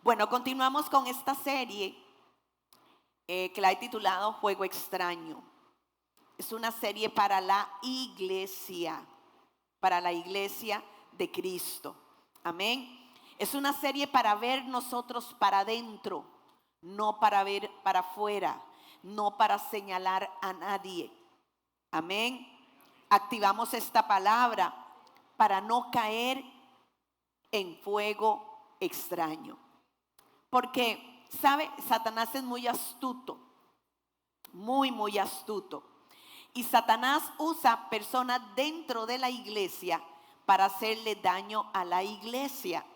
Bueno, continuamos con esta serie que la he titulado Juego Extraño. Es una serie para la iglesia de Cristo. Amén. Es una serie para ver nosotros para adentro, no para ver para afuera, no para señalar a nadie. Amén. Activamos esta palabra para no caer en fuego extraño. Porque, ¿sabe? Satanás es muy astuto, muy astuto. Y Satanás usa personas dentro de la iglesia para hacerle daño a la iglesia.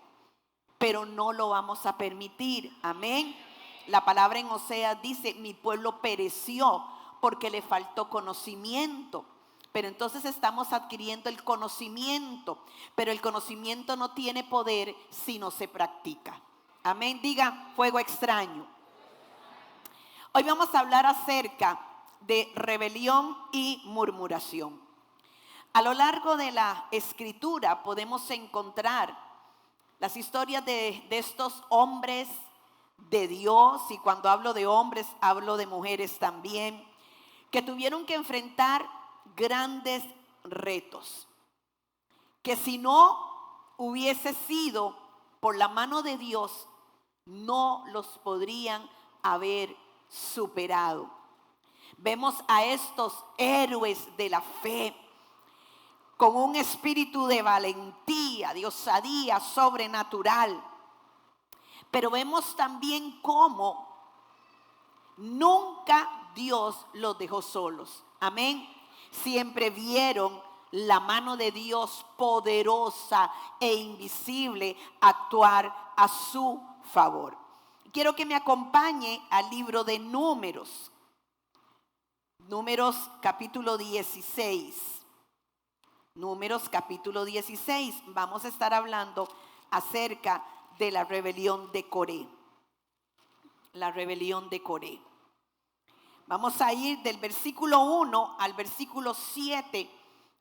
Pero no lo vamos a permitir. Amén. La palabra en Oseas dice: mi pueblo pereció porque le faltó conocimiento. Pero entonces estamos adquiriendo el conocimiento. Pero el conocimiento no tiene poder si no se practica. Amén. Diga fuego extraño. Hoy vamos a hablar acerca de rebelión y murmuración. A lo largo de la escritura podemos encontrar las historias de estos hombres de Dios, y cuando hablo de hombres hablo de mujeres también, que tuvieron que enfrentar grandes retos, que si no hubiese sido por la mano de Dios, no los podrían haber superado. Vemos a estos héroes de la fe con un espíritu de valentía, de osadía sobrenatural. Pero vemos también cómo nunca Dios los dejó solos. Amén. Siempre vieron la mano de Dios poderosa e invisible actuar a su favor. Quiero que me acompañe al libro de Números. Números capítulo 16. Números capítulo 16. Vamos a estar hablando acerca de la rebelión de Coré. La rebelión de Coré. Vamos a ir del versículo 1 al versículo 7.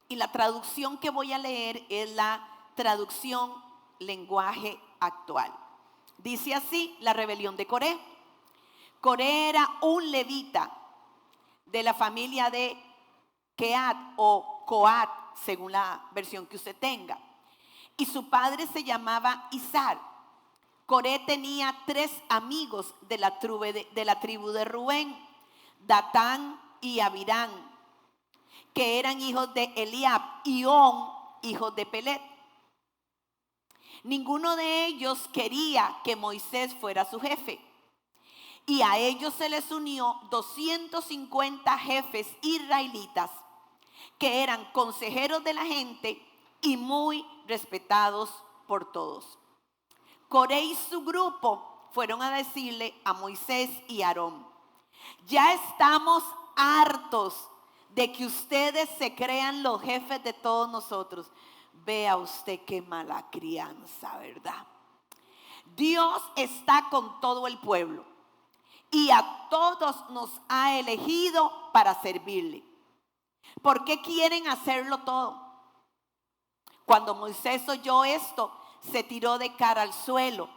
Y la traducción que voy a leer es la traducción lenguaje actual. Dice así: la rebelión de Coré. Coré era un levita de la familia de Keat o Coat, según la versión que usted tenga. Y su padre se llamaba Izar. Coré tenía 3 amigos de la tribu de Rubén: Datán y Abirán, que eran hijos de Eliab, y On, hijos de Pelet. Ninguno de ellos quería que Moisés fuera su jefe, y a ellos se les unió 250 jefes israelitas que eran consejeros de la gente y muy respetados por todos. Coré y su grupo fueron a decirle a Moisés y Aarón: ya estamos hartos de que ustedes se crean los jefes de todos nosotros. Vea usted qué mala crianza, ¿verdad? Dios está con todo el pueblo y a todos nos ha elegido para servirle. ¿Por qué quieren hacerlo todo? Cuando Moisés oyó esto, se tiró de cara al suelo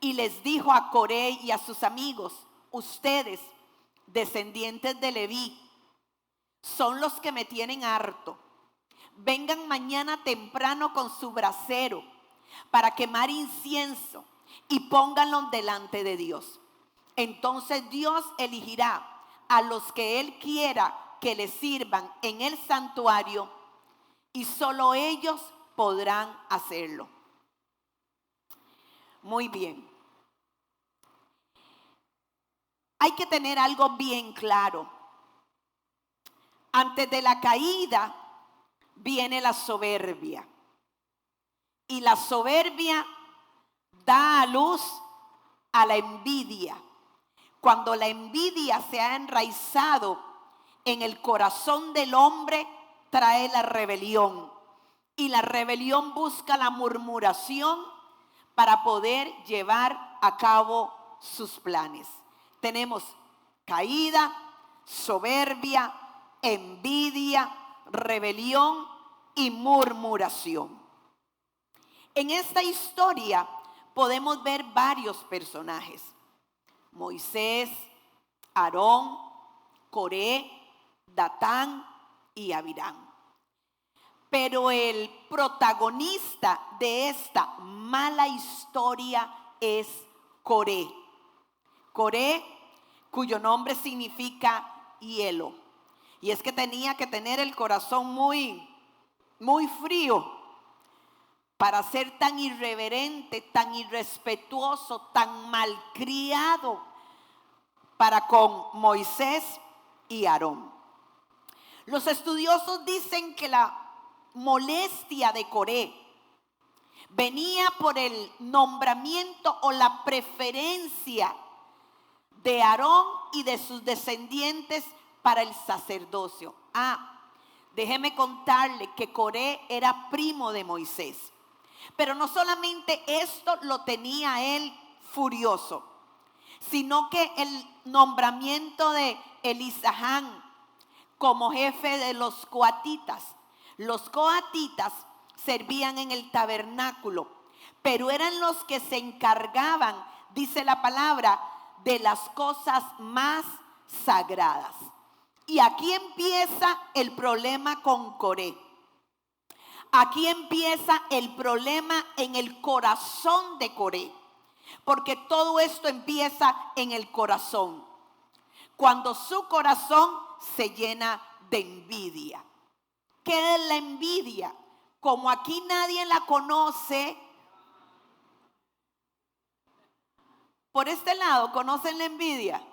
y les dijo a Coré y a sus amigos: ustedes, descendientes de Leví, son los que me tienen harto. Vengan mañana temprano con su brasero para quemar incienso y pónganlo delante de Dios. Entonces Dios elegirá a los que Él quiera que le sirvan en el santuario, y solo ellos podrán hacerlo. Muy bien. Hay que tener algo bien claro. Antes de la caída viene la soberbia. Y la soberbia da a luz a la envidia. Cuando la envidia se ha enraizado en el corazón del hombre, trae la rebelión. Y la rebelión busca la murmuración para poder llevar a cabo sus planes. Tenemos caída, soberbia, envidia, rebelión y murmuración. En esta historia podemos ver varios personajes: Moisés, Aarón, Coré, Datán y Abiram. Pero el protagonista de esta mala historia es Coré. Coré, cuyo nombre significa hielo. Y es que tenía que tener el corazón muy frío para ser tan irreverente, tan irrespetuoso, tan malcriado para con Moisés y Aarón. Los estudiosos dicen que la molestia de Coré venía por el nombramiento o la preferencia de Aarón y de sus descendientes para el sacerdocio. Déjeme contarle que Coré era primo de Moisés. Pero no solamente esto lo tenía él furioso, sino que el nombramiento de Elisahán como jefe de los coatitas. Los coatitas servían en el tabernáculo, pero eran los que se encargaban, dice la palabra, de las cosas más sagradas. Y aquí empieza el problema con Coré. Aquí empieza el problema en el corazón de Coré, porque todo esto empieza en el corazón, cuando su corazón se llena de envidia. ¿Qué es la envidia? Como aquí nadie la conoce, por este lado, ¿conocen la envidia?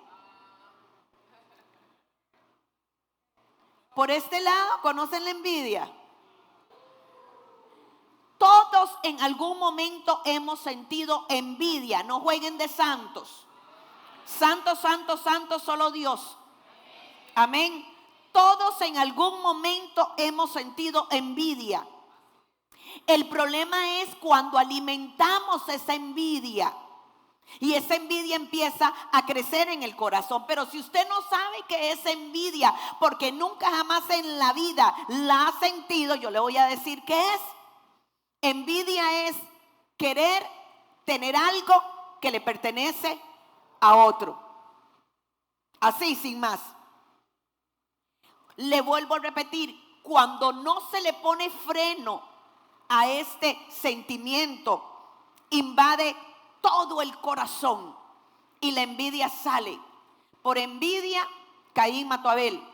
Por este lado, ¿conocen la envidia? Todos en algún momento hemos sentido envidia. No jueguen de santos. Santo, santo, santo, solo Dios. Amén. Todos en algún momento hemos sentido envidia. El problema es cuando alimentamos esa envidia y esa envidia empieza a crecer en el corazón. Pero si usted no sabe qué es envidia, porque nunca jamás en la vida la ha sentido, yo le voy a decir qué es. Envidia es querer tener algo que le pertenece a otro. Así, sin más. Le vuelvo a repetir, cuando no se le pone freno a este sentimiento, invade todo el corazón y la envidia sale. Por envidia, Caín mató a Abel.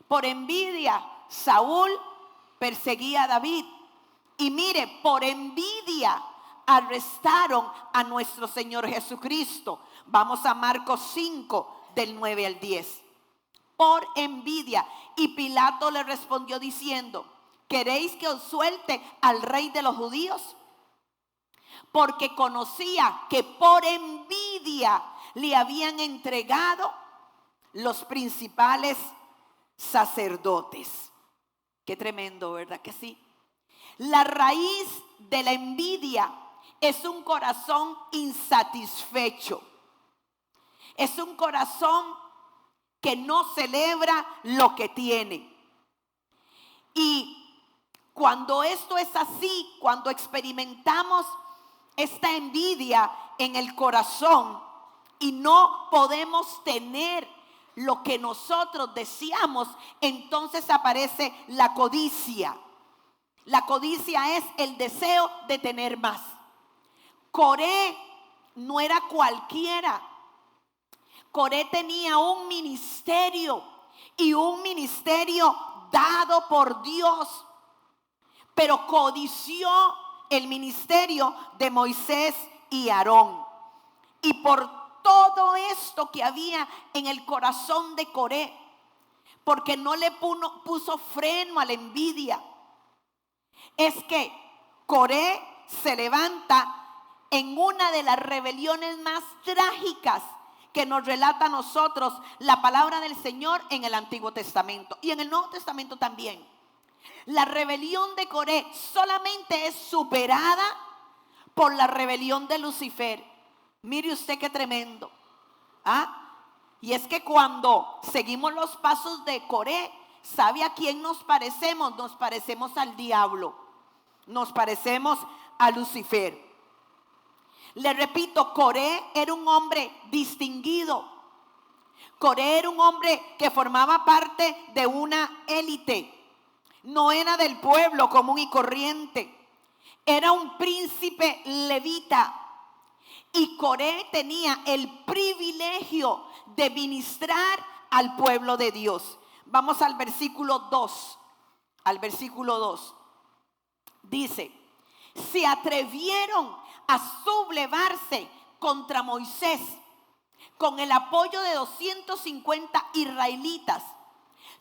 Por envidia, Saúl perseguía a David. Y mire, por envidia arrestaron a nuestro Señor Jesucristo. Vamos a Marcos 5, del 9 al 10. Por envidia. Y Pilato le respondió diciendo: ¿queréis que os suelte al rey de los judíos? Porque conocía que por envidia le habían entregado los principales sacerdotes. Qué tremendo, ¿verdad que sí? La raíz de la envidia es un corazón insatisfecho. Es un corazón que no celebra lo que tiene. Y cuando esto es así, cuando experimentamos esta envidia en el corazón y no podemos tener lo que nosotros deseamos, entonces aparece la codicia. La codicia es el deseo de tener más. Coré no era cualquiera. Coré tenía un ministerio, y un ministerio dado por Dios, pero codició el ministerio de Moisés y Aarón. Y por todo esto que había en el corazón de Coré, porque no le puso freno a la envidia, es que Coré se levanta en una de las rebeliones más trágicas que nos relata a nosotros la palabra del Señor en el Antiguo Testamento y en el Nuevo Testamento también. La rebelión de Coré solamente es superada por la rebelión de Lucifer. Mire usted qué tremendo. Y es que cuando seguimos los pasos de Coré, ¿sabe a quién nos parecemos? Nos parecemos al diablo. Nos parecemos a Lucifer. Le repito, Coré era un hombre distinguido. Coré era un hombre que formaba parte de una élite. No era del pueblo común y corriente. Era un príncipe levita. Y Coré tenía el privilegio de ministrar al pueblo de Dios. Vamos al versículo 2. Al versículo 2. Dice: se atrevieron a sublevarse contra Moisés con el apoyo de 250 israelitas.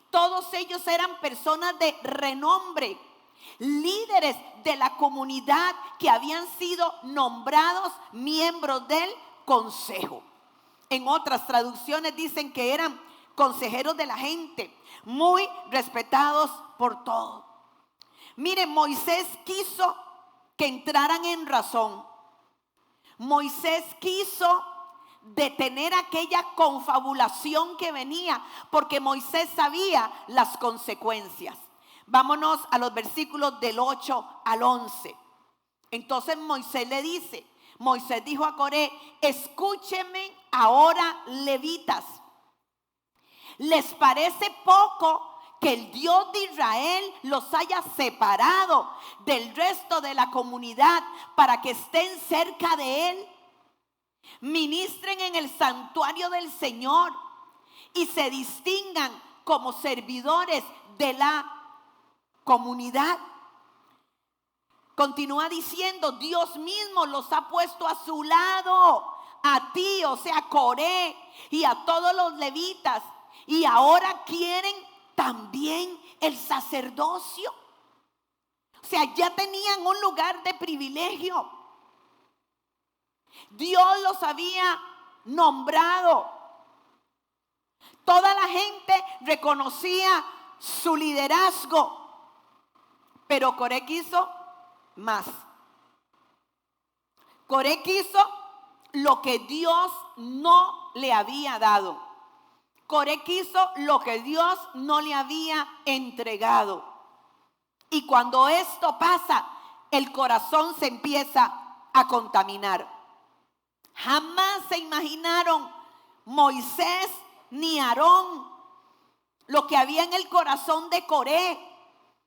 Todos ellos eran personas de renombre, líderes de la comunidad que habían sido nombrados miembros del consejo. En otras traducciones dicen que eran consejeros de la gente, muy respetados por todos. Miren, Moisés quiso que entraran en razón. Moisés quiso detener aquella confabulación que venía, porque Moisés sabía las consecuencias. Vámonos a los versículos del 8 al 11. Entonces Moisés le dice, Moisés dijo a Coré: escúchenme ahora, levitas. ¿Les parece poco que el Dios de Israel los haya separado del resto de la comunidad para que estén cerca de él? Ministren en el santuario del Señor y se distingan como servidores de la comunidad. Continúa diciendo: Dios mismo los ha puesto a su lado, a ti, o sea, Coré, y a todos los levitas, y ahora quieren también el sacerdocio. O sea, ya tenían un lugar de privilegio. Dios los había nombrado. Toda la gente reconocía su liderazgo, pero Coré quiso más. Coré quiso lo que Dios no le había dado. Coré quiso lo que Dios no le había entregado. Y cuando esto pasa, el corazón se empieza a contaminar. Jamás se imaginaron Moisés ni Aarón lo que había en el corazón de Coré.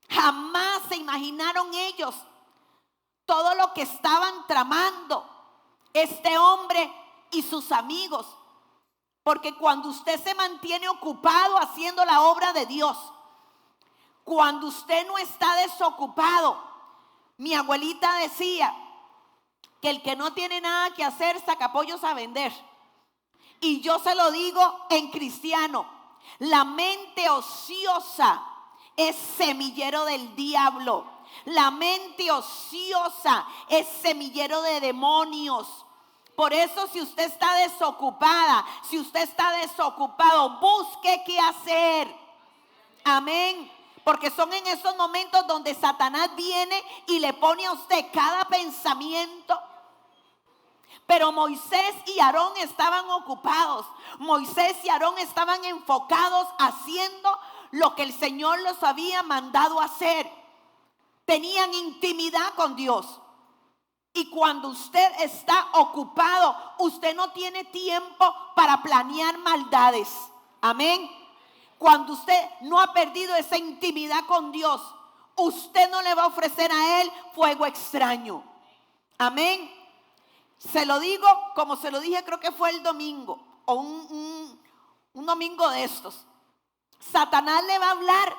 Jamás se imaginaron ellos todo lo que estaban tramando este hombre y sus amigos. Porque cuando usted se mantiene ocupado haciendo la obra de Dios, cuando usted no está desocupado, mi abuelita decía que el que no tiene nada que hacer saca pollos a vender. Y yo se lo digo en cristiano: la mente ociosa es semillero del diablo. La mente ociosa es semillero de demonios. Por eso, si usted está desocupada, si usted está desocupado, busque qué hacer. Amén. Porque son en esos momentos donde Satanás viene y le pone a usted cada pensamiento. Pero Moisés y Aarón estaban ocupados. Moisés y Aarón estaban enfocados haciendo lo que el Señor los había mandado hacer. Tenían intimidad con Dios. Y cuando usted está ocupado, usted no tiene tiempo para planear maldades. Amén. Cuando usted no ha perdido esa intimidad con Dios, usted no le va a ofrecer a Él fuego extraño. Amén. Se lo digo como se lo dije, creo que fue el domingo o un domingo de estos. Satanás le va a hablar,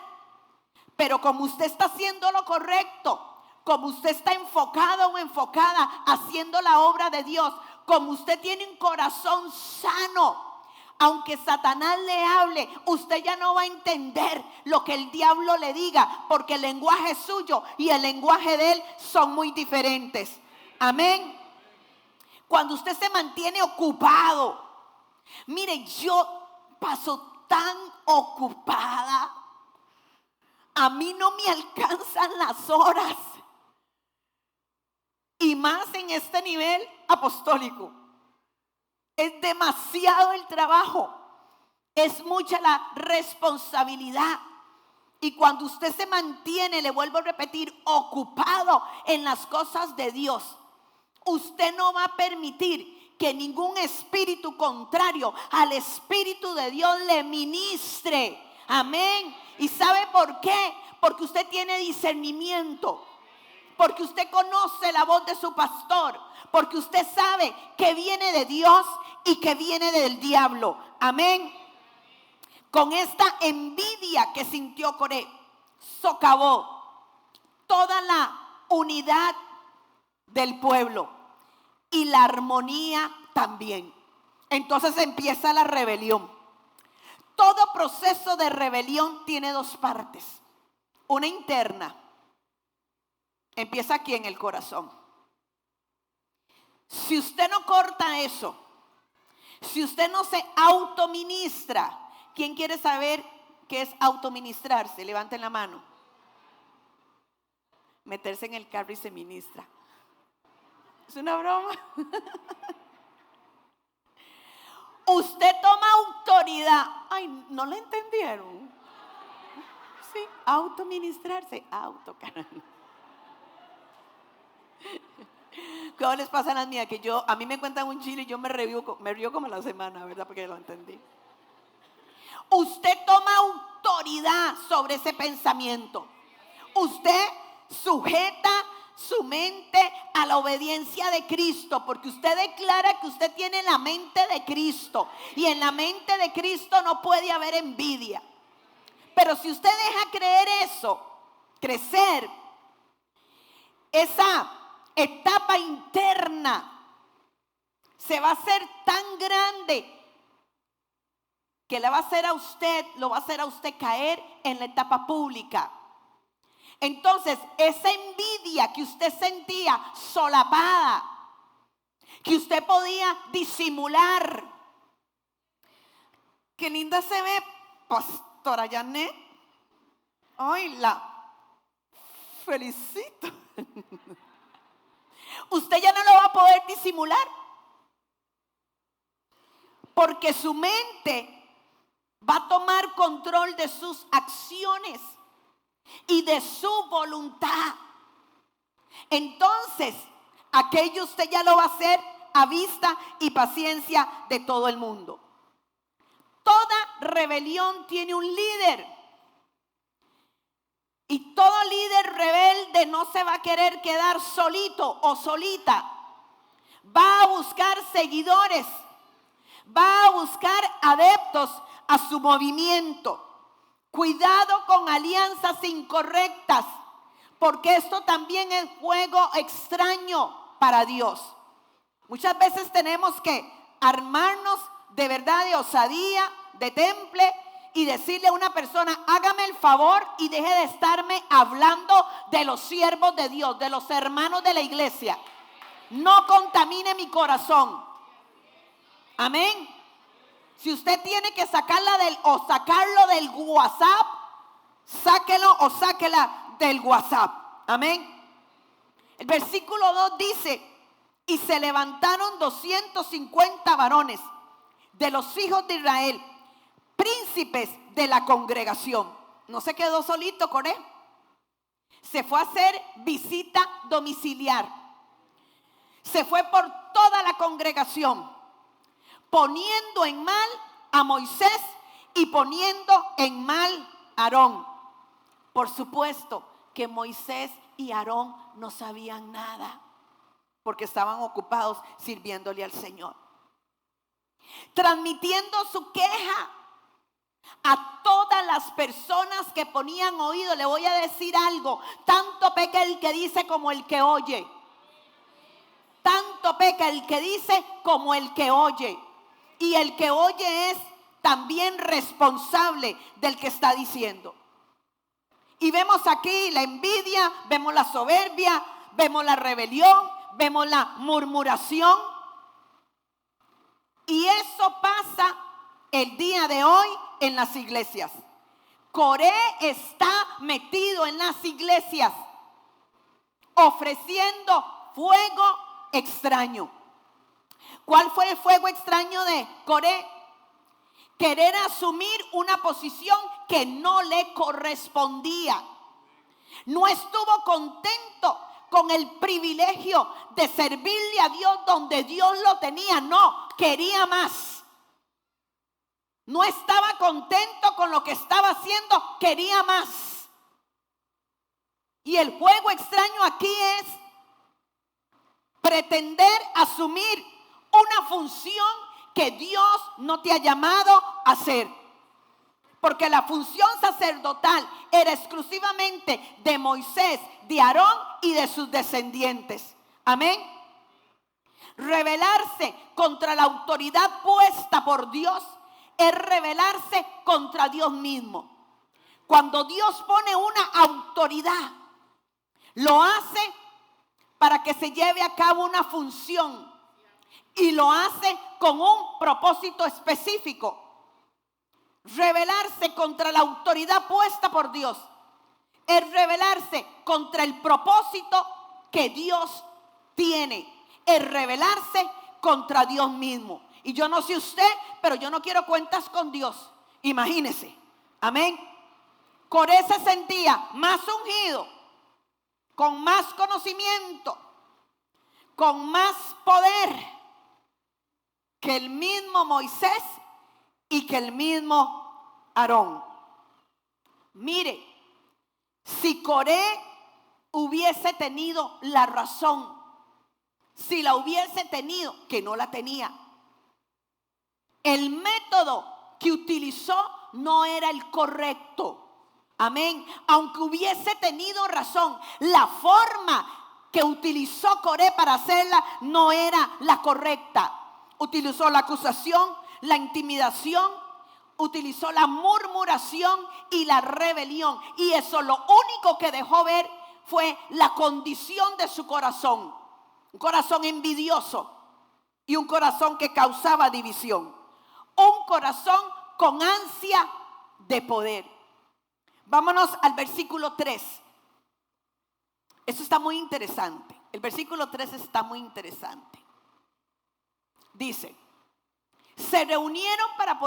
pero como usted está haciendo lo correcto, como usted está enfocado o enfocada haciendo la obra de Dios, como usted tiene un corazón sano, aunque Satanás le hable, usted ya no va a entender lo que el diablo le diga, porque el lenguaje suyo y el lenguaje de él son muy diferentes. Amén. Cuando usted se mantiene ocupado, mire, yo paso tan ocupada, a mí no me alcanzan las horas, y más en este nivel apostólico. Es demasiado el trabajo, es mucha la responsabilidad. Y cuando usted se mantiene, le vuelvo a repetir, ocupado en las cosas de Dios, Usted no va a permitir que ningún espíritu contrario al Espíritu de Dios le ministre. Amén. ¿Y sabe por qué? Porque usted tiene discernimiento. Porque usted conoce la voz de su pastor. Porque usted sabe que viene de Dios y que viene del diablo. Amén. Con esta envidia que sintió Coré, socavó toda la unidad del pueblo y la armonía también. Entonces empieza la rebelión. Todo proceso de rebelión tiene dos partes. Una interna. Empieza aquí en el corazón. Si usted no corta eso, si usted no se autoministra, ¿quién quiere saber qué es autoministrarse? Levanten la mano. Meterse en el carro y se ministra. Es una broma. Usted toma autoridad. Ay, ¿no le entendieron? Sí, autoministrarse, ¿Cómo les pasa a las mías? Que a mí me cuentan un chile y yo me río como la semana, ¿verdad? Porque lo entendí. Usted toma autoridad sobre ese pensamiento. Usted sujeta su mente a la obediencia de Cristo, porque usted declara que usted tiene la mente de Cristo, y en la mente de Cristo no puede haber envidia. Pero si usted deja creer eso, crecer, esa etapa interna se va a hacer tan grande que lo va a hacer a usted caer en la etapa pública. Entonces, esa envidia que usted sentía solapada, que usted podía disimular. Qué linda se ve, Pastora Janet. Ay, la felicito. Usted ya no lo va a poder disimular, porque su mente va a tomar control de sus acciones y de su voluntad. Entonces, aquello usted ya lo va a hacer a vista y paciencia de todo el mundo. Toda rebelión tiene un líder. Y todo líder rebelde no se va a querer quedar solito o solita. Va a buscar seguidores. Va a buscar adeptos a su movimiento. Cuidado con alianzas incorrectas, porque esto también es juego extraño para Dios. Muchas veces tenemos que armarnos de verdad de osadía, de temple, y decirle a una persona: hágame el favor y deje de estarme hablando de los siervos de Dios, de los hermanos de la iglesia. No contamine mi corazón. Amén. Si usted tiene que sacarlo del WhatsApp, sáquelo o sáquela del WhatsApp. Amén. El versículo 2 dice: y se levantaron 250 varones de los hijos de Israel, príncipes de la congregación. No se quedó solito con él. Se fue a hacer visita domiciliar. Se fue por toda la congregación, poniendo en mal a Moisés y poniendo en mal a Aarón. Por supuesto que Moisés y Aarón no sabían nada, porque estaban ocupados sirviéndole al Señor. Transmitiendo su queja a todas las personas que ponían oído. Le voy a decir algo: tanto peca el que dice como el que oye. Tanto peca el que dice como el que oye. Y el que oye es también responsable del que está diciendo. Y vemos aquí la envidia, vemos la soberbia, vemos la rebelión, vemos la murmuración. Y eso pasa el día de hoy en las iglesias. Coré está metido en las iglesias, ofreciendo fuego extraño. ¿Cuál fue el fuego extraño de Coré? Querer asumir una posición que no le correspondía. No estuvo contento con el privilegio de servirle a Dios donde Dios lo tenía. No, quería más. No estaba contento con lo que estaba haciendo, quería más. Y el juego extraño aquí es pretender asumir una función que Dios no te ha llamado a hacer. Porque la función sacerdotal era exclusivamente de Moisés, de Aarón y de sus descendientes. Amén. Rebelarse contra la autoridad puesta por Dios es rebelarse contra Dios mismo. Cuando Dios pone una autoridad, lo hace para que se lleve a cabo una función y lo hace con un propósito específico. Rebelarse contra la autoridad puesta por Dios es rebelarse contra el propósito que Dios tiene, es rebelarse contra Dios mismo. Y yo no sé usted, pero yo no quiero cuentas con Dios. Imagínese, amén. Coré se sentía más ungido, con más conocimiento, con más poder que el mismo Moisés y que el mismo Aarón. Mire, si Coré hubiese tenido la razón, si la hubiese tenido, que no la tenía, el método que utilizó no era el correcto. Amén. Aunque hubiese tenido razón, la forma que utilizó Coré para hacerla no era la correcta. Utilizó la acusación, la intimidación, utilizó la murmuración y la rebelión. Y eso lo único que dejó ver fue la condición de su corazón. Un corazón envidioso y un corazón que causaba división. Un corazón con ansia de poder. Vámonos al versículo 3. Eso está muy interesante. El versículo 3 está muy interesante. Dice: se reunieron para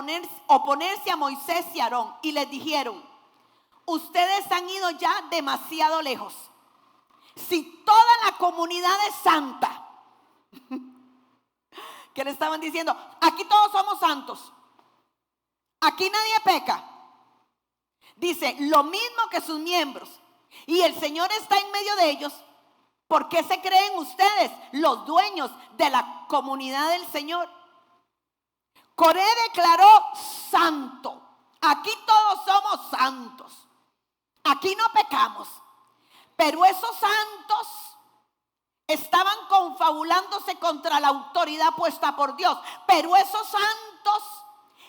oponerse a Moisés y Aarón y les dijeron: ustedes han ido ya demasiado lejos. Si toda la comunidad es santa, ¿qué le estaban diciendo? Aquí todos somos santos, aquí nadie peca. Dice, lo mismo que sus miembros, y el Señor está en medio de ellos. ¿Por qué se creen ustedes los dueños de la comunidad del Señor? Coré declaró santo. Aquí todos somos santos. Aquí no pecamos. Pero esos santos estaban confabulándose contra la autoridad puesta por Dios. Pero esos santos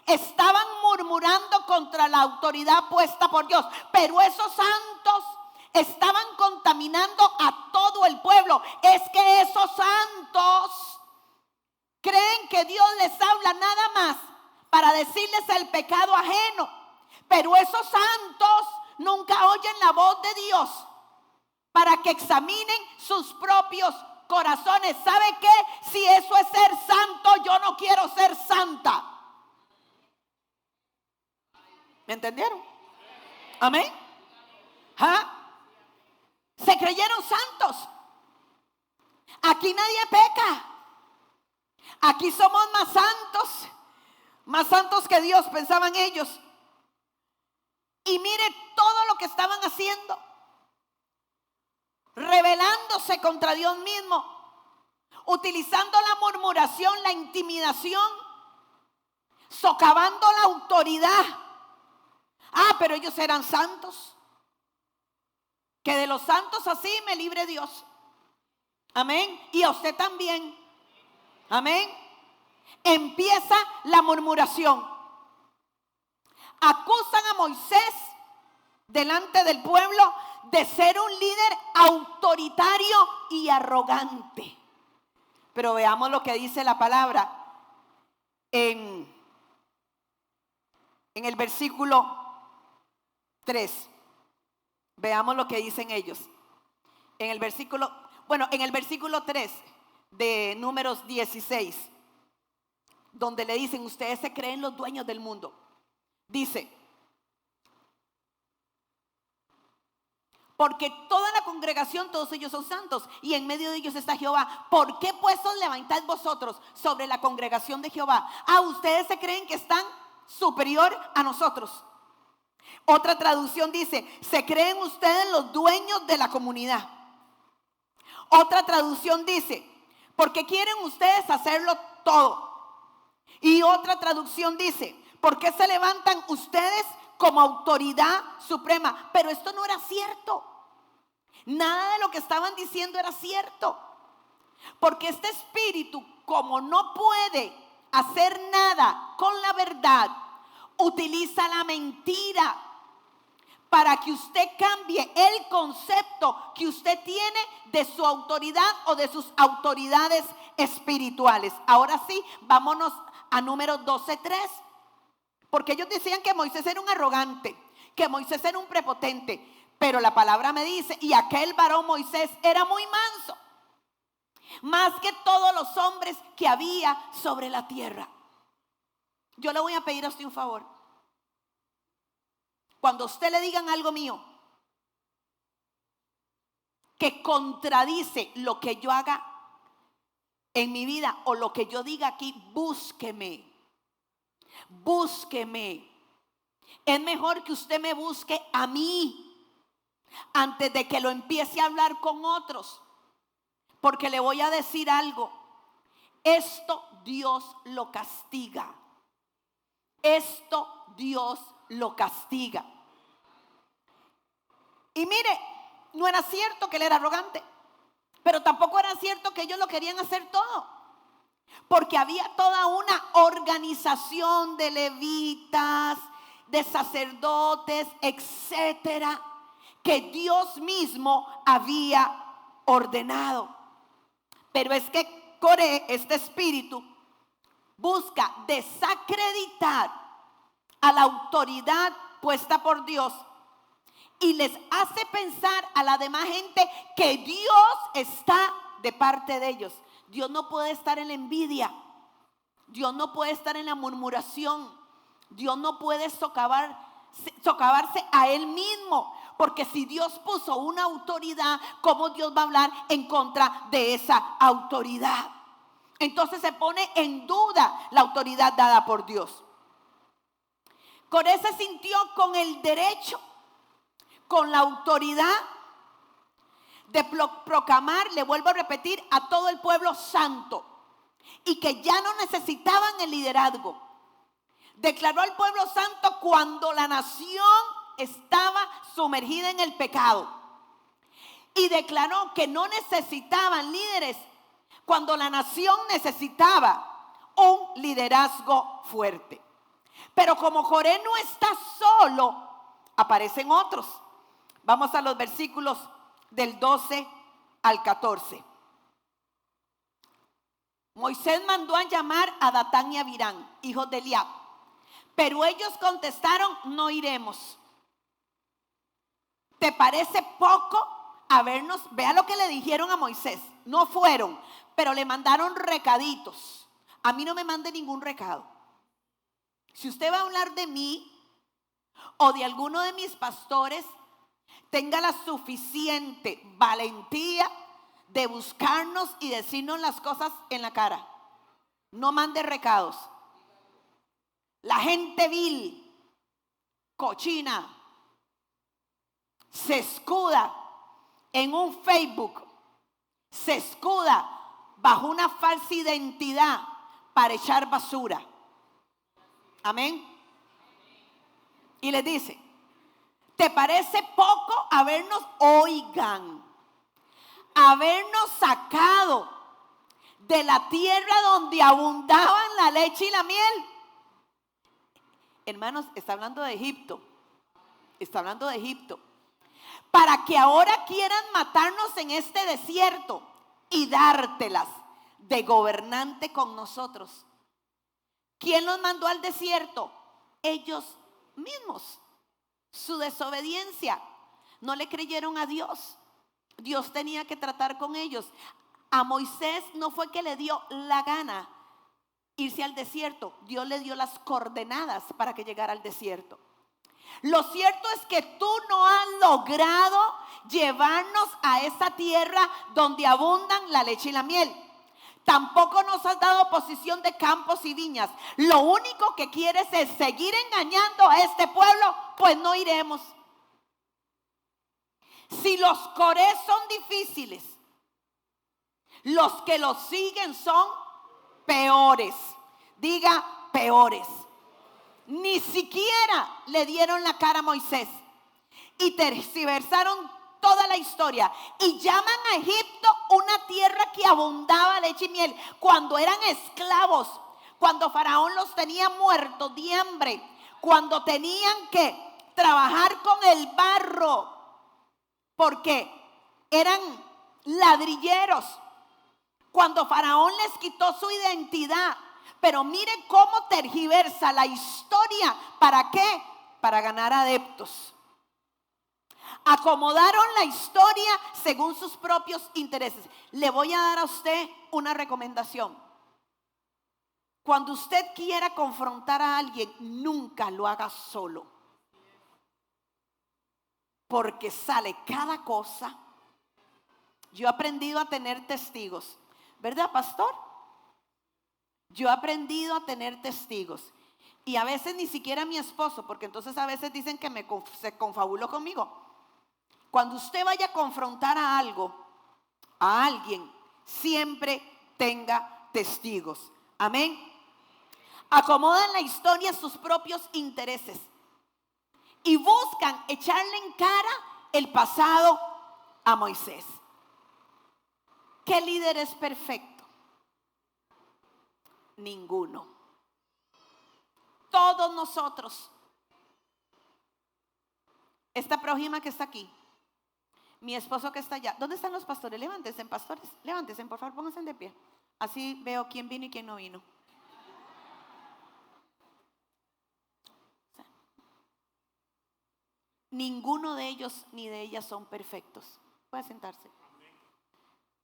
estaban murmurando contra la autoridad puesta por Dios. Pero esos santos estaban contaminando a todo el pueblo. Es que esos santos creen que Dios les habla nada más para decirles el pecado ajeno. Pero esos santos nunca oyen la voz de Dios para que examinen sus propios corazones. ¿Sabe qué? Si eso es ser santo, yo no quiero ser santa. ¿Me entendieron? Amén. ¿Ah? Se creyeron santos. Aquí nadie peca. Aquí somos más santos que Dios, pensaban ellos. Y mire todo lo que estaban haciendo, rebelándose contra Dios mismo, utilizando la murmuración, la intimidación, socavando la autoridad. Pero ellos eran santos. Que de los santos así me libre Dios. Amén. Y a usted también. Amén. Empieza la murmuración. Acusan a Moisés delante del pueblo de ser un líder autoritario y arrogante. Pero veamos lo que dice la palabra en el versículo 3. Veamos lo que dicen ellos. En el versículo 3 de Números 16, donde le dicen: ustedes se creen los dueños del mundo. Dice: Porque toda la congregación, todos ellos son santos, y en medio de ellos está Jehová. ¿Por qué pues os levantáis vosotros sobre la congregación de Jehová? Ustedes se creen que están superior a nosotros. Otra traducción dice, se creen ustedes los dueños de la comunidad. Otra traducción dice, porque quieren ustedes hacerlo todo. Y otra traducción dice, ¿por qué se levantan ustedes como autoridad suprema? Pero esto no era cierto. Nada de lo que estaban diciendo era cierto. Porque este espíritu, como no puede hacer nada con la verdad, utiliza la mentira para que usted cambie el concepto que usted tiene de su autoridad o de sus autoridades espirituales. Ahora sí, vámonos a Números 12:3. Porque ellos decían que Moisés era un arrogante, que Moisés era un prepotente. Pero la palabra me dice, y aquel varón Moisés era muy manso, más que todos los hombres que había sobre la tierra. Yo le voy a pedir a usted un favor. Cuando a usted le digan algo mío que contradice lo que yo haga en mi vida o lo que yo diga aquí, búsqueme. Búsqueme. Es mejor que usted me busque a mí antes de que lo empiece a hablar con otros. Porque le voy a decir algo. Esto Dios lo castiga. Esto Dios lo castiga. Y mire, no era cierto que él era arrogante, pero tampoco era cierto que ellos lo querían hacer todo. Porque había toda una organización de levitas, de sacerdotes, etcétera, que Dios mismo había ordenado. Pero es que Coré, este espíritu, busca desacreditar a la autoridad puesta por Dios y les hace pensar a la demás gente que Dios está de parte de ellos. Dios no puede estar en la envidia. Dios no puede estar en la murmuración. Dios no puede socavarse a Él mismo. Porque si Dios puso una autoridad, ¿cómo Dios va a hablar en contra de esa autoridad? Entonces se pone en duda la autoridad dada por Dios. Coré se sintió con el derecho, con la autoridad de proclamar, le vuelvo a repetir, a todo el pueblo santo, y que ya no necesitaban el liderazgo. Declaró al pueblo santo cuando la nación estaba sumergida en el pecado, y declaró que no necesitaban líderes cuando la nación necesitaba un liderazgo fuerte. Pero como Coré no está solo, aparecen otros. Vamos a los versículos del 12 al 14. Moisés mandó a llamar a Datán y Abirán, hijos de Eliab, pero ellos contestaron: no iremos. ¿Te parece poco habernos? Vea lo que le dijeron a Moisés. No fueron, pero le mandaron recaditos. A mí no me mande ningún recado. Si usted va a hablar de mí o de alguno de mis pastores, tenga la suficiente valentía de buscarnos y decirnos las cosas en la cara. No mande recados. La gente vil, cochina, se escuda en un Facebook, se escuda bajo una falsa identidad para echar basura. Amén. Y les dice: ¿te parece poco habernos sacado de la tierra donde abundaban la leche y la miel? Hermanos, está hablando de Egipto. Está hablando de Egipto. Para que ahora quieran matarnos en este desierto y dártelas de gobernante con nosotros. ¿Quién los mandó al desierto? Ellos mismos. Su desobediencia. No le creyeron a Dios. Dios tenía que tratar con ellos. A Moisés no fue que le dio la gana irse al desierto. Dios le dio las coordenadas para que llegara al desierto. Lo cierto es que tú no has logrado llevarnos a esa tierra donde abundan la leche y la miel. Tampoco nos has dado posición de campos y viñas. Lo único que quieres es seguir engañando a este pueblo, pues no iremos. Si los corés son difíciles, los que los siguen son peores. Diga, peores. Ni siquiera le dieron la cara a Moisés y tergiversaron toda la historia y llaman a Egipto una tierra que abundaba leche y miel, cuando eran esclavos, cuando Faraón los tenía muertos de hambre, cuando tenían que trabajar con el barro porque eran ladrilleros, cuando Faraón les quitó su identidad. Pero miren cómo tergiversa la historia. ¿Para qué? Para ganar adeptos. Acomodaron la historia según sus propios intereses. Le voy a dar a usted una recomendación. Cuando usted quiera confrontar a alguien, nunca lo haga solo. Porque sale cada cosa. Yo he aprendido a tener testigos. ¿Verdad, pastor? Yo he aprendido a tener testigos. Y a veces ni siquiera mi esposo, porque entonces a veces dicen que se confabuló conmigo. Cuando usted vaya a confrontar a alguien, siempre tenga testigos. Amén. Acomodan la historia a sus propios intereses y buscan echarle en cara el pasado a Moisés. ¿Qué líder es perfecto? Ninguno. Todos nosotros. Esta prójima que está aquí, mi esposo que está allá. ¿Dónde están los pastores? Levántense, pastores. Levántense, por favor, pónganse de pie. Así veo quién vino y quién no vino. Ninguno de ellos ni de ellas son perfectos. Puede sentarse.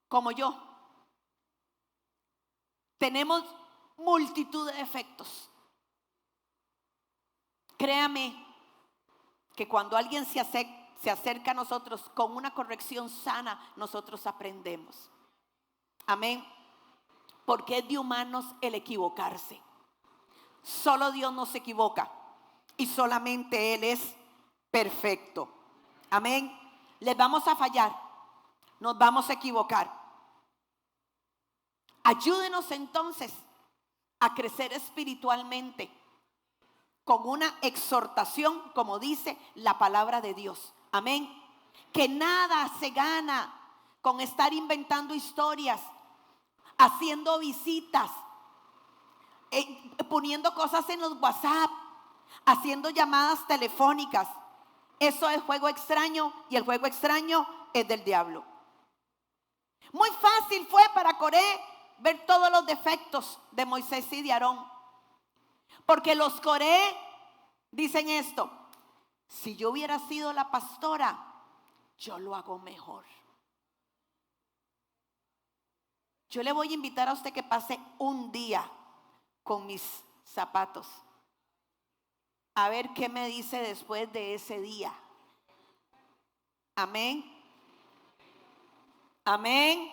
Como yo. Tenemos multitud de defectos. Créame que cuando alguien se acerca a nosotros con una corrección sana, nosotros aprendemos. Amén. Porque es de humanos el equivocarse. Solo Dios no se equivoca y solamente Él es perfecto. Amén. Les vamos a fallar, nos vamos a equivocar. Ayúdenos entonces a crecer espiritualmente con una exhortación, como dice la palabra de Dios. Amén. Que nada se gana con estar inventando historias, haciendo visitas, poniendo cosas en los WhatsApp, haciendo llamadas telefónicas. Eso es juego extraño y el juego extraño es del diablo. Muy fácil fue para Coré ver todos los defectos de Moisés y de Aarón. Porque los Coré dicen esto: si yo hubiera sido la pastora, yo lo hago mejor. Yo le voy a invitar a usted que pase un día con mis zapatos. A ver qué me dice después de ese día. Amén. Amén.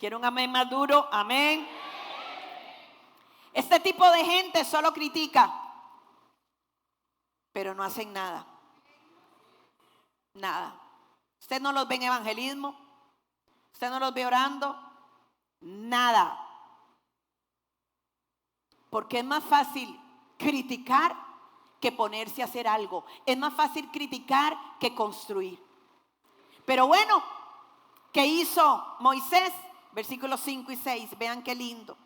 Quiero un amén más duro. Amén. Este tipo de gente solo critica, pero no hacen nada. Nada. Usted no los ve en evangelismo. Usted no los ve orando. Nada. Porque es más fácil criticar que ponerse a hacer algo. Es más fácil criticar que construir. Pero bueno, ¿qué hizo Moisés? Versículos 5 y 6. Vean qué lindo.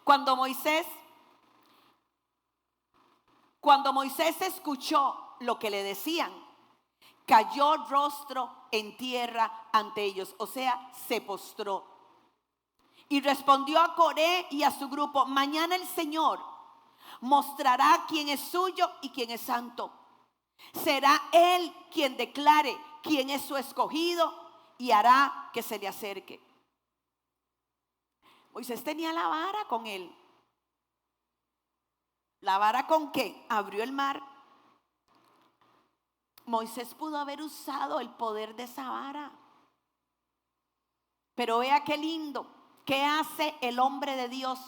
Cuando Moisés escuchó lo que le decían, cayó rostro en tierra ante ellos. O sea, se postró. Y respondió a Coré y a su grupo: mañana el Señor mostrará quién es suyo y quién es santo. Será Él quien declare quién es su escogido y hará que se le acerque. Moisés tenía la vara con él. ¿La vara con qué? Abrió el mar. Moisés pudo haber usado el poder de esa vara. Pero vea qué lindo. ¿Qué hace el hombre de Dios?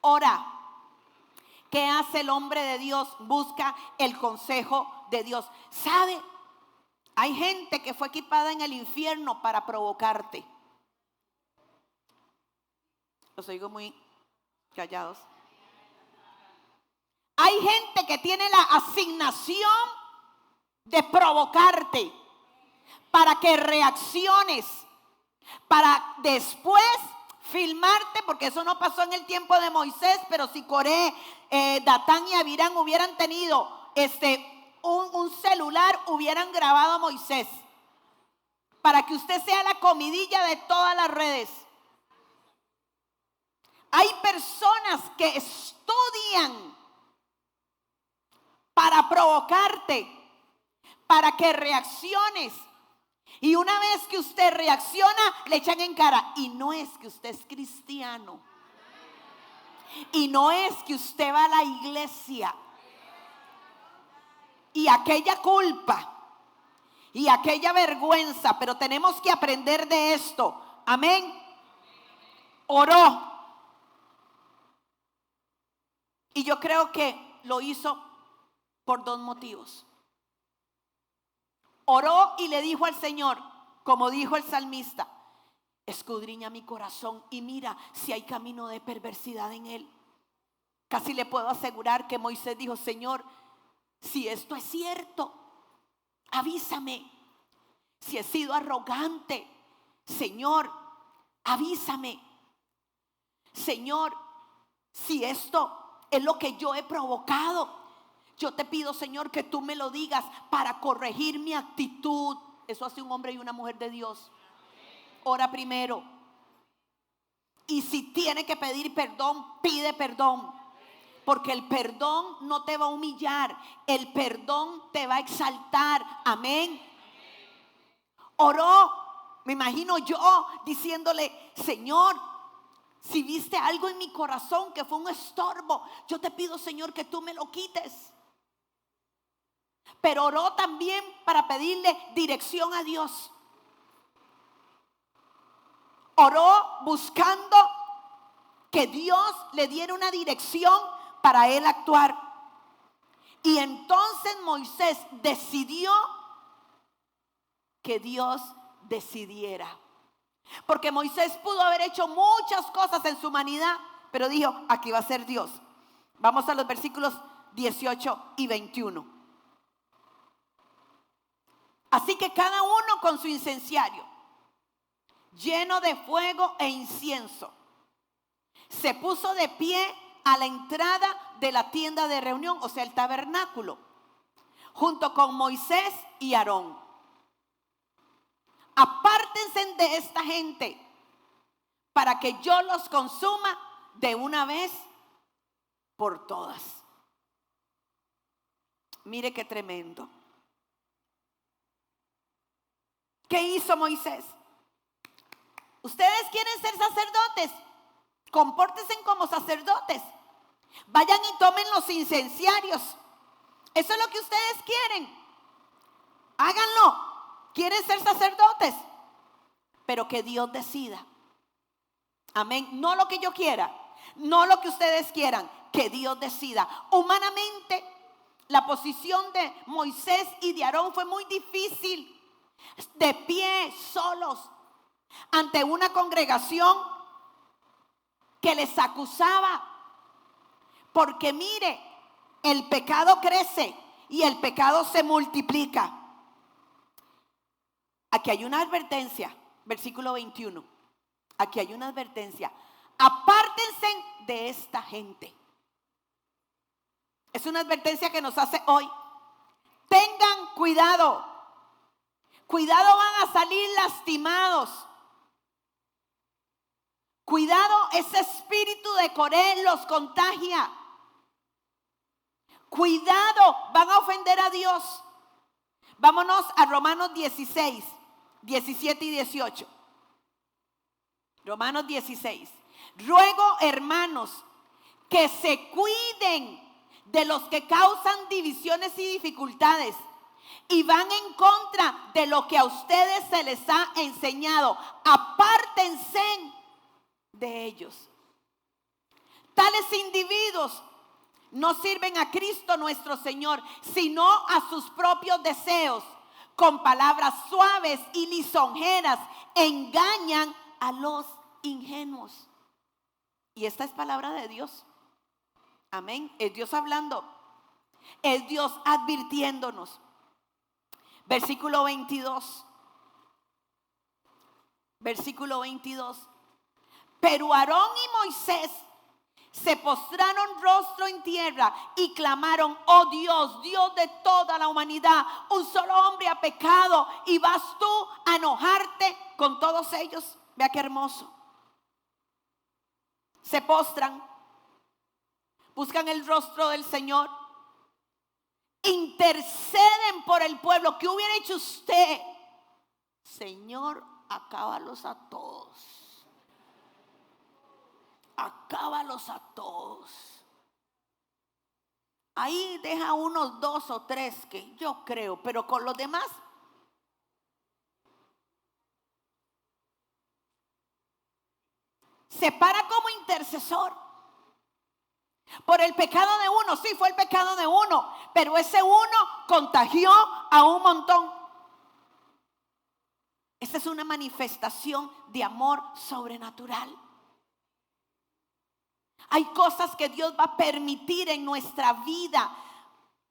Ora. ¿Qué hace el hombre de Dios? Busca el consejo de Dios. ¿Sabe? Hay gente que fue equipada en el infierno para provocarte. Los oigo muy callados. Hay gente que tiene la asignación de provocarte para que reacciones, para después filmarte, porque eso no pasó en el tiempo de Moisés, pero si Coré, Datán y Abirán hubieran tenido un celular, hubieran grabado a Moisés para que usted sea la comidilla de todas las redes. Hay personas que estudian para provocarte, para que reacciones. Y una vez que usted reacciona, le echan en cara. Y no es que usted es cristiano. Y no es que usted va a la iglesia. Y aquella culpa y aquella vergüenza. Pero tenemos que aprender de esto. Amén. Oró. Y yo creo que lo hizo por dos motivos. Oró y le dijo al Señor, como dijo el salmista: escudriña mi corazón y mira si hay camino de perversidad en él. Casi le puedo asegurar que Moisés dijo: Señor, si esto es cierto, avísame. Si he sido arrogante, Señor, avísame. Señor, si esto es lo que yo he provocado, yo te pido, Señor, que tú me lo digas para corregir mi actitud. Eso hace un hombre y una mujer de Dios. Ora primero. Y si tiene que pedir perdón, pide perdón. Porque el perdón no te va a humillar. El perdón te va a exaltar. Amén. Oró. Me imagino yo diciéndole: Señor, si viste algo en mi corazón que fue un estorbo, yo te pido, Señor, que tú me lo quites. Pero oró también para pedirle dirección a Dios. Oró buscando que Dios le diera una dirección para él actuar. Y entonces Moisés decidió que Dios decidiera. Porque Moisés pudo haber hecho muchas cosas en su humanidad, pero dijo: aquí va a ser Dios. Vamos a los versículos 18 y 21. Así que cada uno con su incenciario, lleno de fuego e incienso, se puso de pie a la entrada de la tienda de reunión, o sea, el tabernáculo, junto con Moisés y Aarón. Apártense de esta gente para que yo los consuma de una vez por todas. Mire qué tremendo. ¿Qué hizo Moisés? Ustedes quieren ser sacerdotes, compórtense como sacerdotes. Vayan y tomen los incenciarios. Eso es lo que ustedes quieren. Háganlo. Quieren ser sacerdotes, pero que Dios decida. Amén. No lo que yo quiera, no lo que ustedes quieran, que Dios decida. Humanamente, la posición de Moisés y de Aarón fue muy difícil. De pie, solos, ante una congregación que les acusaba. Porque mire, el pecado crece y el pecado se multiplica. Aquí hay una advertencia, versículo 21. Aquí hay una advertencia: apártense de esta gente. Es una advertencia que nos hace hoy. Tengan cuidado. Cuidado, van a salir lastimados. Cuidado, ese espíritu de Coré los contagia. Cuidado, van a ofender a Dios. Vámonos a Romanos 16, 17 y 18. Romanos 16. Ruego, hermanos, que se cuiden de los que causan divisiones y dificultades y van en contra de lo que a ustedes se les ha enseñado. Apártense de ellos. Tales individuos no sirven a Cristo nuestro Señor, sino a sus propios deseos. Con palabras suaves y lisonjeras engañan a los ingenuos. Y esta es palabra de Dios. Amén. Es Dios hablando. Es Dios advirtiéndonos. Versículo 22. Versículo 22. Pero Aarón y Moisés se postraron rostro en tierra y clamaron: oh Dios, Dios de toda la humanidad, un solo hombre ha pecado y vas tú a enojarte con todos ellos. Vea qué hermoso. Se postran, buscan el rostro del Señor, interceden por el pueblo. ¿Qué hubiera hecho usted? Señor, acábalos a todos. Acábalos a todos. Ahí deja unos 2 o 3 que yo creo, pero con los demás se para como intercesor por el pecado de uno. Sí, fue el pecado de uno, pero ese uno contagió a un montón. Esta es una manifestación de amor sobrenatural. Hay cosas que Dios va a permitir en nuestra vida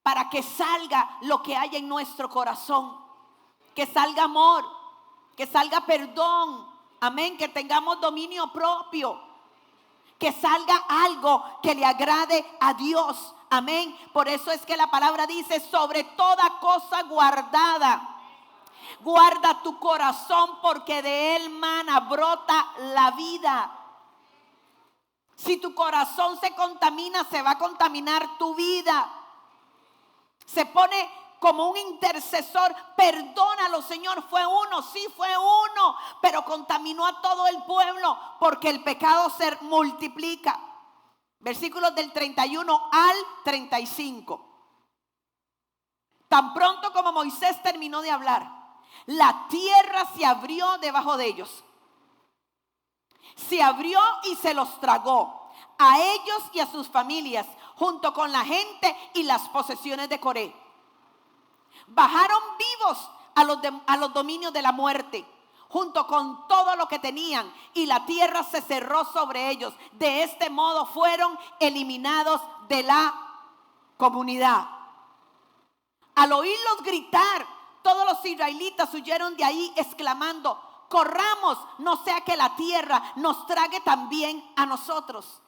para que salga lo que hay en nuestro corazón. Que salga amor, que salga perdón. Amén, que tengamos dominio propio. Que salga algo que le agrade a Dios. Amén. Por eso es que la palabra dice: sobre toda cosa guardada, guarda tu corazón, porque de él brota la vida. Si tu corazón se contamina, se va a contaminar tu vida. Se pone como un intercesor. Perdónalo, Señor, fue uno, sí fue uno, pero contaminó a todo el pueblo, porque el pecado se multiplica. Versículos del 31 al 35. Tan pronto como Moisés terminó de hablar, la tierra se abrió debajo de ellos. Se abrió y se los tragó, a ellos y a sus familias, junto con la gente y las posesiones de Coré. Bajaron vivos a los dominios de la muerte, junto con todo lo que tenían, y la tierra se cerró sobre ellos. De este modo fueron eliminados de la comunidad. Al oírlos gritar, todos los israelitas huyeron de ahí exclamando: corramos, no sea que la tierra nos trague también a nosotros.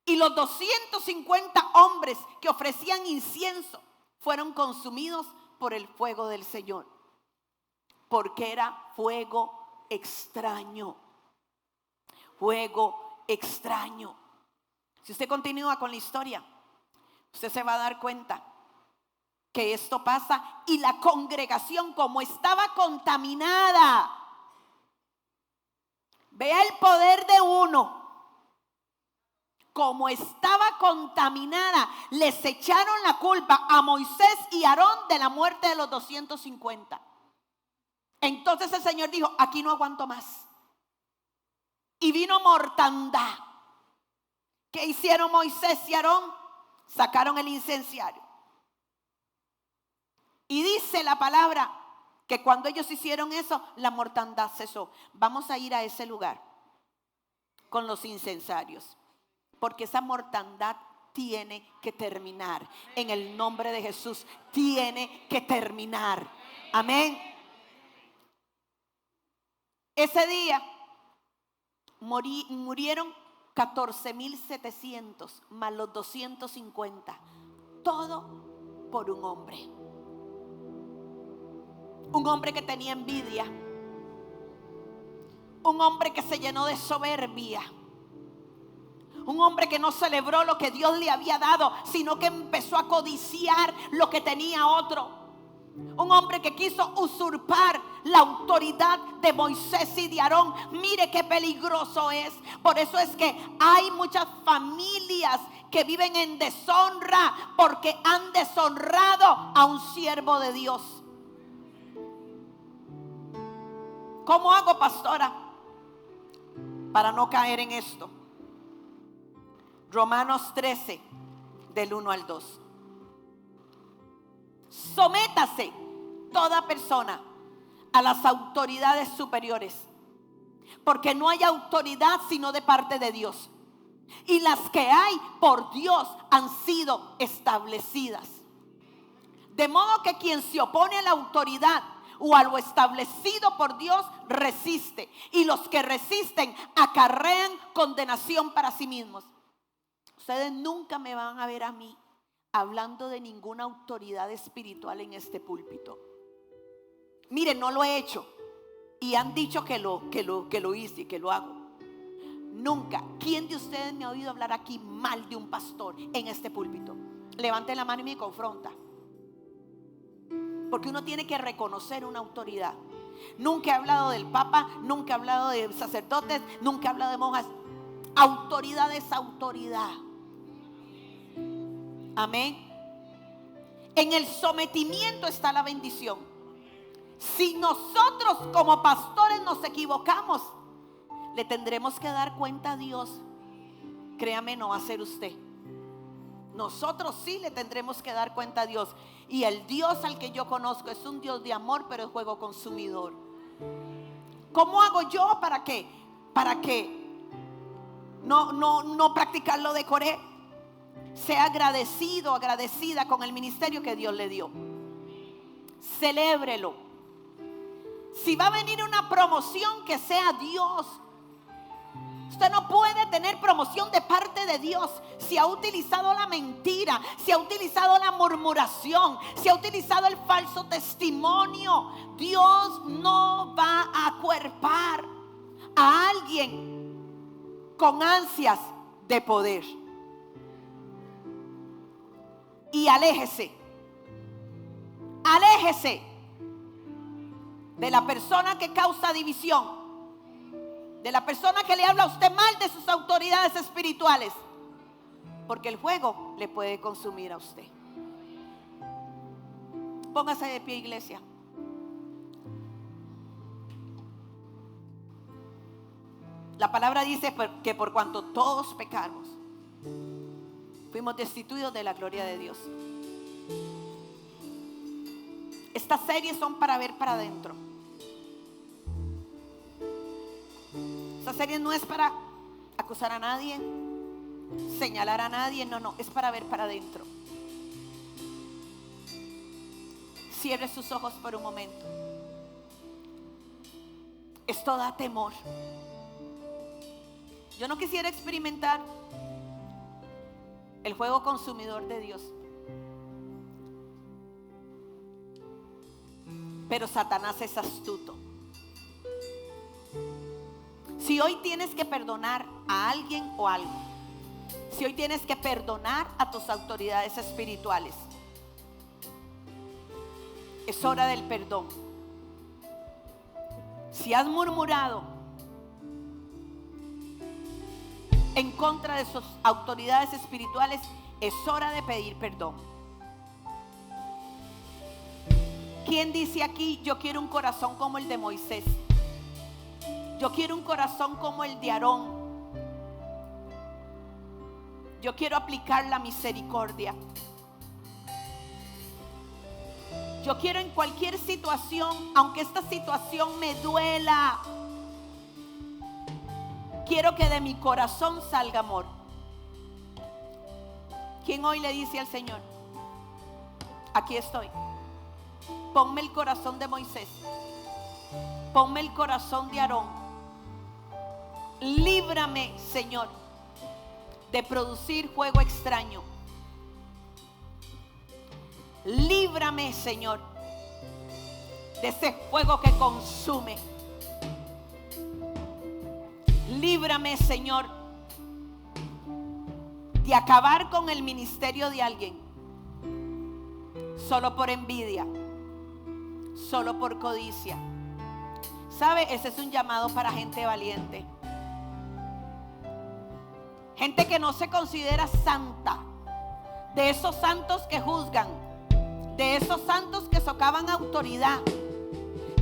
Y los 250 hombres que ofrecían incienso fueron consumidos por el fuego del Señor, porque era fuego extraño. Fuego extraño. Si usted continúa con la historia, usted se va a dar cuenta que esto pasa, y la congregación, como estaba contaminada, vea el poder de uno, como estaba contaminada, les echaron la culpa a Moisés y Aarón de la muerte de los 250. Entonces el Señor dijo: aquí no aguanto más. Y vino mortandad. ¿Qué hicieron Moisés y Aarón? Sacaron el incenciario. Y dice la palabra que cuando ellos hicieron eso, la mortandad cesó. Vamos a ir a ese lugar con los incensarios, porque esa mortandad tiene que terminar. En el nombre de Jesús, tiene que terminar. Amén. Ese día murieron 14,700 más los 250. Todo por un hombre. Un hombre que tenía envidia. Un hombre que se llenó de soberbia. Un hombre que no celebró lo que Dios le había dado, sino que empezó a codiciar lo que tenía otro. Un hombre que quiso usurpar la autoridad de Moisés y de Aarón. Mire qué peligroso es. Por eso es que hay muchas familias que viven en deshonra porque han deshonrado a un siervo de Dios. ¿Cómo hago, pastora, para no caer en esto? Romanos 13, del 1 al 2. Sométase toda persona a las autoridades superiores, porque no hay autoridad sino de parte de Dios, y las que hay por Dios han sido establecidas. De modo que quien se opone a la autoridad o a lo establecido por Dios resiste, y los que resisten acarrean condenación para sí mismos. Ustedes nunca me van a ver a mí hablando de ninguna autoridad espiritual en este púlpito. Miren, no lo he hecho y han dicho que lo hice y que lo hago. Nunca. ¿Quién de ustedes me ha oído hablar aquí mal de un pastor en este púlpito? Levante la mano y me confronta. Porque uno tiene que reconocer una autoridad. Nunca he hablado del Papa, nunca he hablado de sacerdotes, nunca he hablado de monjas. Autoridad es autoridad. Amén. En el sometimiento está la bendición. Si nosotros como pastores nos equivocamos, le tendremos que dar cuenta a Dios. Créame, no va a ser usted. Nosotros sí le tendremos que dar cuenta a Dios. Y el Dios al que yo conozco es un Dios de amor, pero es fuego consumidor. ¿Cómo hago yo para que no practicar lo de Coré? Sea agradecido, agradecida con el ministerio que Dios le dio. Celébrelo. Si va a venir una promoción, que sea Dios. Usted no puede tener promoción de parte de Dios si ha utilizado la mentira, si ha utilizado la murmuración, si ha utilizado el falso testimonio. Dios no va a acuerpar a alguien con ansias de poder. Y aléjese de la persona que causa división, de la persona que le habla a usted mal de sus autoridades espirituales, porque el fuego le puede consumir a usted. Póngase de pie, iglesia. La palabra dice que por cuanto todos pecamos, fuimos destituidos de la gloria de Dios. Estas series son para ver para adentro. Esta serie no es para acusar a nadie, señalar a nadie, no, es para ver para adentro. Cierre sus ojos por un momento. Esto da temor. Yo no quisiera experimentar el fuego consumidor de Dios, pero Satanás es astuto. Si hoy tienes que perdonar a alguien o algo, si hoy tienes que perdonar a tus autoridades espirituales, es hora del perdón. Si has murmurado en contra de sus autoridades espirituales, es hora de pedir perdón. ¿Quién dice aquí: yo quiero un corazón como el de Moisés? Yo quiero un corazón como el de Aarón. Yo quiero aplicar la misericordia. Yo quiero en cualquier situación, aunque esta situación me duela, quiero que de mi corazón salga amor. ¿Quién hoy le dice al Señor: aquí estoy? Ponme el corazón de Moisés, ponme el corazón de Aarón. Líbrame, Señor, de producir fuego extraño. Líbrame, Señor, de ese fuego que consume. Líbrame, Señor, de acabar con el ministerio de alguien solo por envidia, solo por codicia. ¿Sabe? Ese es un llamado para gente valiente. Gente que no se considera santa. De esos santos que juzgan. De esos santos que socavan autoridad.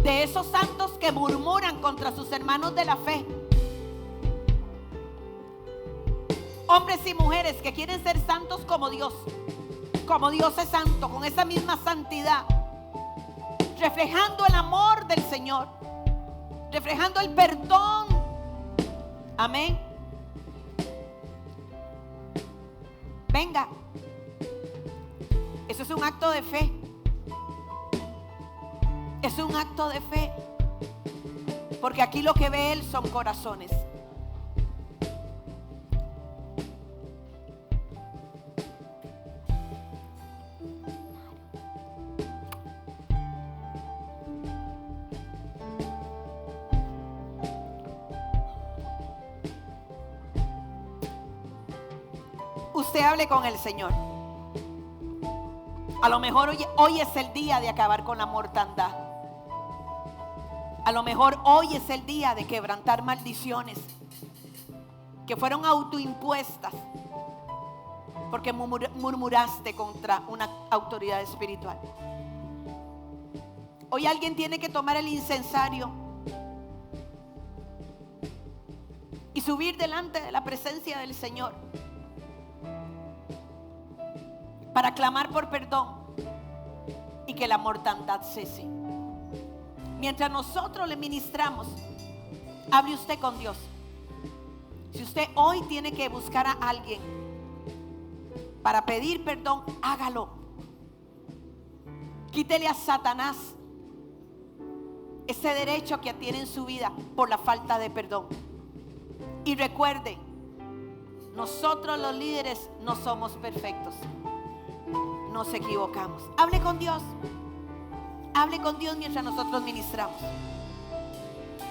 De esos santos que murmuran contra sus hermanos de la fe. Hombres y mujeres que quieren ser santos como Dios. Como Dios es santo, con esa misma santidad. Reflejando el amor del Señor. Reflejando el perdón. Amén. Venga. Eso es un acto de fe. Es un acto de fe. Porque aquí lo que ve Él son corazones. Usted hable con el Señor. A lo mejor hoy es el día de acabar con la mortandad. A lo mejor hoy es el día de quebrantar maldiciones que fueron autoimpuestas porque murmuraste contra una autoridad espiritual. Hoy alguien tiene que tomar el incensario y subir delante de la presencia del Señor para clamar por perdón y que la mortandad cese. Mientras nosotros le ministramos, hable usted con Dios. Si usted hoy tiene que buscar a alguien para pedir perdón, hágalo. Quítele a Satanás ese derecho que tiene en su vida por la falta de perdón. Y recuerde, nosotros los líderes no somos perfectos. Nos equivocamos. Hable con Dios. Hable con Dios mientras nosotros ministramos.